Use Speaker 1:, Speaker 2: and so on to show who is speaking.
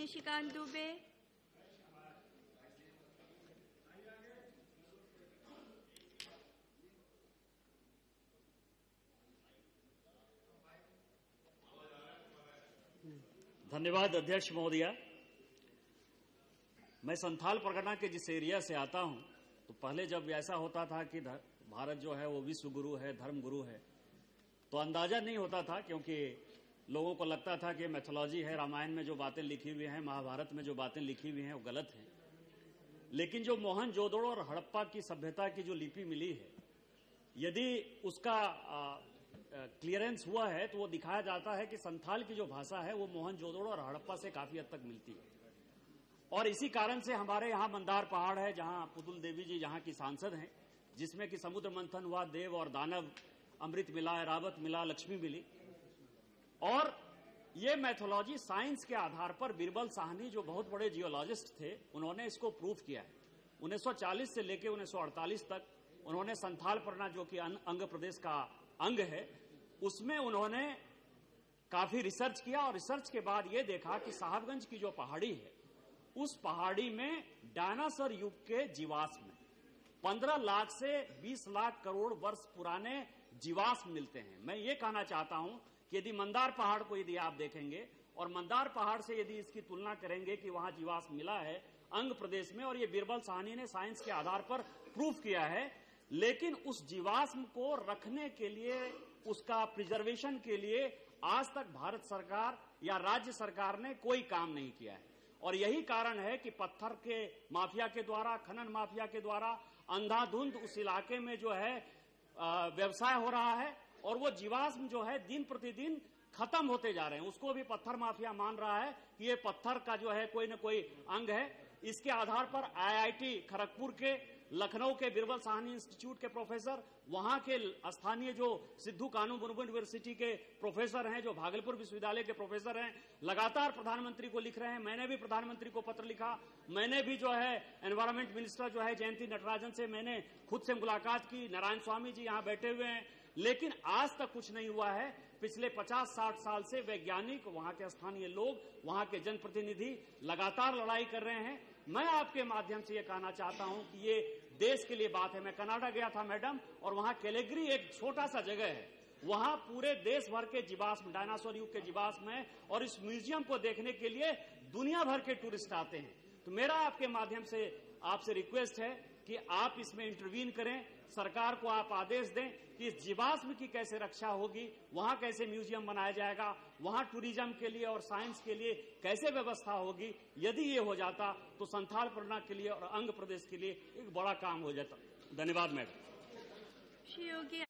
Speaker 1: निशिकांत दुबे।
Speaker 2: धन्यवाद अध्यक्ष महोदया। मैं संथाल परगना के जिस एरिया से आता हूं, तो पहले जब ऐसा होता था कि भारत जो है वो विश्व गुरु है, धर्म गुरु है, तो अंदाजा नहीं होता था, क्योंकि लोगों को लगता था कि मैथोलॉजी है, रामायण में जो बातें लिखी हुई हैं, महाभारत में जो बातें लिखी हुई हैं वो गलत हैं। लेकिन जो मोहनजोदड़ो और हड़प्पा की सभ्यता की जो लिपि मिली है, यदि उसका क्लियरेंस हुआ है तो वो दिखाया जाता है कि संथाल की जो भाषा है वो मोहनजोदड़ो और हड़प्पा से काफी हद तक मिलती है। और इसी कारण से हमारे यहाँ मंदार पहाड़ है, जहां पुतुल देवी जी यहाँ की सांसद हैं, जिसमें कि समुद्र मंथन हुआ, देव और दानव, अमृत मिला, ऐरावत मिला, लक्ष्मी मिली। और ये मैथोलॉजी साइंस के आधार पर बीरबल साहनी जो बहुत बड़े जियोलॉजिस्ट थे, उन्होंने इसको प्रूव किया है। 1940 से लेकर 1948 तक उन्होंने संथाल परगना जो कि अंग प्रदेश का अंग है, उसमें उन्होंने काफी रिसर्च किया। और रिसर्च के बाद ये देखा कि साहबगंज की जो पहाड़ी है, उस पहाड़ी में डायनासोर युग के जीवाश्म 15 लाख से 20 लाख करोड़ वर्ष पुराने जीवाश्म मिलते हैं। मैं ये कहना चाहता हूं कि यदि मंदार पहाड़ को यदि आप देखेंगे और मंदार पहाड़ से यदि इसकी तुलना करेंगे कि वहां जीवाश्म मिला है अंग प्रदेश में, और ये बीरबल साहनी ने साइंस के आधार पर प्रूफ किया है, लेकिन उस जीवाश्म को रखने के लिए, उसका प्रिजर्वेशन के लिए आज तक भारत सरकार या राज्य सरकार ने कोई काम नहीं किया है। और यही कारण है कि पत्थर के माफिया के द्वारा, खनन माफिया के द्वारा अंधाधुंध उस इलाके में जो है व्यवसाय हो रहा है, और वो जीवाश्म जो है दिन प्रतिदिन खत्म होते जा रहे हैं। उसको भी पत्थर माफिया मान रहा है कि ये पत्थर का जो है कोई न कोई अंग है। इसके आधार पर आईआईटी खड़गपुर के, लखनऊ के बीरबल साहनी इंस्टीट्यूट के प्रोफेसर, वहां के स्थानीय जो सिद्धू कानू मुर्मू यूनिवर्सिटी के प्रोफेसर हैं, जो भागलपुर विश्वविद्यालय के प्रोफेसर हैं, लगातार प्रधानमंत्री को लिख रहे हैं। मैंने भी प्रधानमंत्री को पत्र लिखा, मैंने भी जो है एनवायरमेंट मिनिस्टर जो है जयंती नटराजन से मैंने खुद से मुलाकात की, नारायण स्वामी जी यहां बैठे हुए हैं, लेकिन आज तक कुछ नहीं हुआ है। पिछले 50-60 साल से वैज्ञानिक, वहां के स्थानीय लोग, वहां के जनप्रतिनिधि लगातार लड़ाई कर रहे हैं। मैं आपके माध्यम से यह कहना चाहता हूं कि ये देश के लिए बात है। मैं कनाडा गया था मैडम, और वहां कैलेगरी एक छोटा सा जगह है, वहां पूरे देश भर के जीवाश्म, डायनासोर युग के जीवाश्म है, और इस म्यूजियम को देखने के लिए दुनिया भर के टूरिस्ट आते हैं। तो मेरा आपके माध्यम से आपसे रिक्वेस्ट है कि आप इसमें इंटरवीन करें, सरकार को आप आदेश दें कि इस जीवाश्म की कैसे रक्षा होगी, वहां कैसे म्यूजियम बनाया जाएगा, वहां टूरिज्म के लिए और साइंस के लिए कैसे व्यवस्था होगी। यदि ये हो जाता तो संथाल परगना के लिए और अंग प्रदेश के लिए एक बड़ा काम हो जाता। धन्यवाद मैडम।
Speaker 1: श्री योगी